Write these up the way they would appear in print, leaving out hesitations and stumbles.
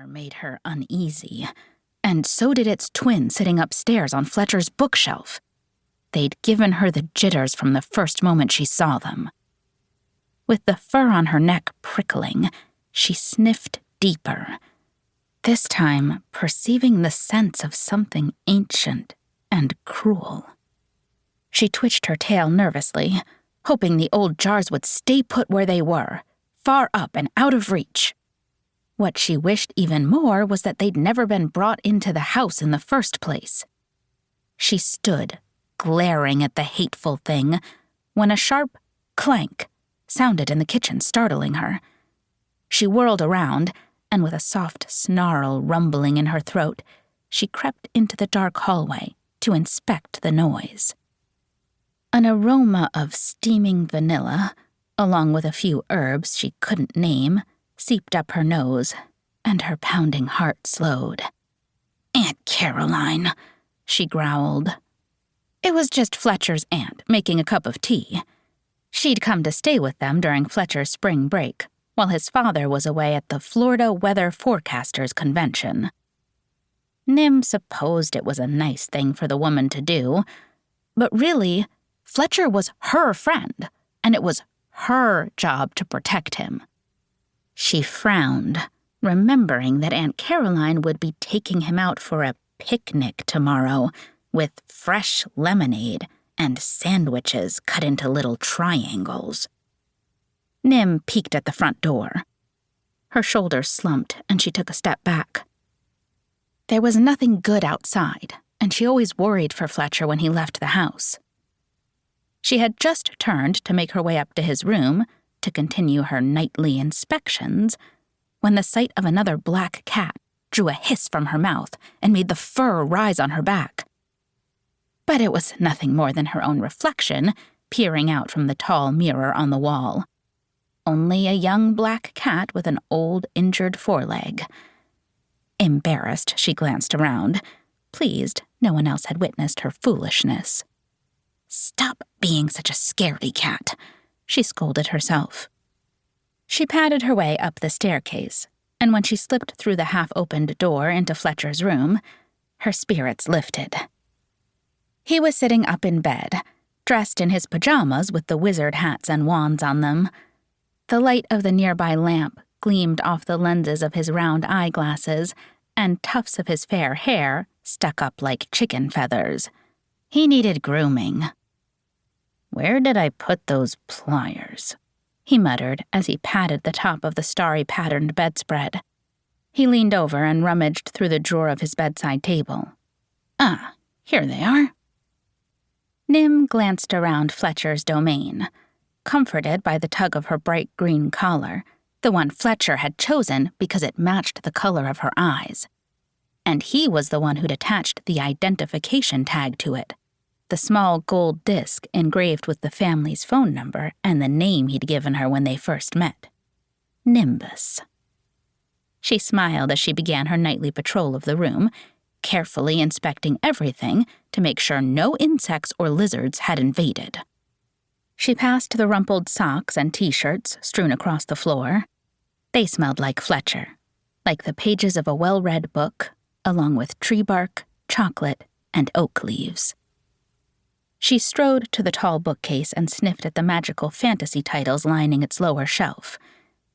made her uneasy, and so did its twin sitting upstairs on Fletcher's bookshelf. They'd given her the jitters from the first moment she saw them. With the fur on her neck prickling, she sniffed deeper, this time perceiving the sense of something ancient and cruel. She twitched her tail nervously, hoping the old jars would stay put where they were, far up and out of reach. What she wished even more was that they'd never been brought into the house in the first place. She stood, glaring at the hateful thing, when a sharp clank sounded in the kitchen, startling her. She whirled around, and with a soft snarl rumbling in her throat, she crept into the dark hallway to inspect the noise. An aroma of steaming vanilla, along with a few herbs she couldn't name, seeped up her nose, and her pounding heart slowed. "Aunt Caroline," she growled. It was just Fletcher's aunt making a cup of tea. She'd come to stay with them during Fletcher's spring break, while his father was away at the Florida Weather Forecasters Convention. Nim supposed it was a nice thing for the woman to do, but really, Fletcher was her friend, and it was her job to protect him. She frowned, remembering that Aunt Caroline would be taking him out for a picnic tomorrow with fresh lemonade and sandwiches cut into little triangles. Nim peeked at the front door. Her shoulders slumped, and she took a step back. There was nothing good outside, and she always worried for Fletcher when he left the house. She had just turned to make her way up to his room to continue her nightly inspections when the sight of another black cat drew a hiss from her mouth and made the fur rise on her back. But it was nothing more than her own reflection peering out from the tall mirror on the wall. Only a young black cat with an old, injured foreleg. Embarrassed, she glanced around, pleased no one else had witnessed her foolishness. "Stop being such a scaredy cat," she scolded herself. She padded her way up the staircase, and when she slipped through the half-opened door into Fletcher's room, her spirits lifted. He was sitting up in bed, dressed in his pajamas with the wizard hats and wands on them. The light of the nearby lamp gleamed off the lenses of his round eyeglasses, and tufts of his fair hair stuck up like chicken feathers. He needed grooming. "Where did I put those pliers?" he muttered as he patted the top of the starry-patterned bedspread. He leaned over and rummaged through the drawer of his bedside table. "Ah, here they are." Nim glanced around Fletcher's domain, comforted by the tug of her bright green collar, the one Fletcher had chosen because it matched the color of her eyes. And he was the one who'd attached the identification tag to it, the small gold disc engraved with the family's phone number and the name he'd given her when they first met. Nimbus. She smiled as she began her nightly patrol of the room, carefully inspecting everything to make sure no insects or lizards had invaded. She passed the rumpled socks and t-shirts strewn across the floor. They smelled like Fletcher, like the pages of a well-read book, along with tree bark, chocolate, and oak leaves. She strode to the tall bookcase and sniffed at the magical fantasy titles lining its lower shelf.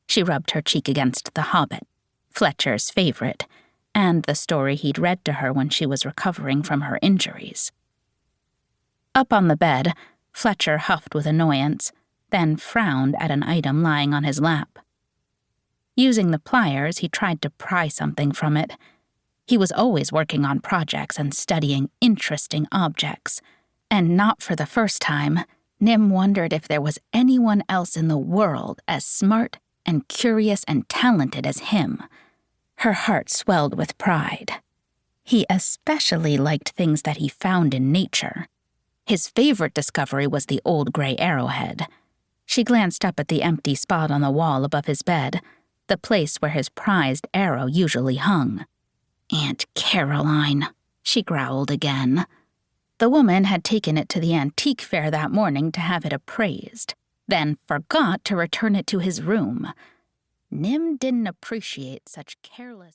She rubbed her cheek against The Hobbit, Fletcher's favorite, and the story he'd read to her when she was recovering from her injuries. Up on the bed, Fletcher huffed with annoyance, then frowned at an item lying on his lap. Using the pliers, he tried to pry something from it. He was always working on projects and studying interesting objects, and not for the first time, Nim wondered if there was anyone else in the world as smart and curious and talented as him. Her heart swelled with pride. He especially liked things that he found in nature. His favorite discovery was the old gray arrowhead. She glanced up at the empty spot on the wall above his bed, the place where his prized arrow usually hung. "Aunt Caroline," she growled again. The woman had taken it to the antique fair that morning to have it appraised, then forgot to return it to his room. Nim didn't appreciate such careless...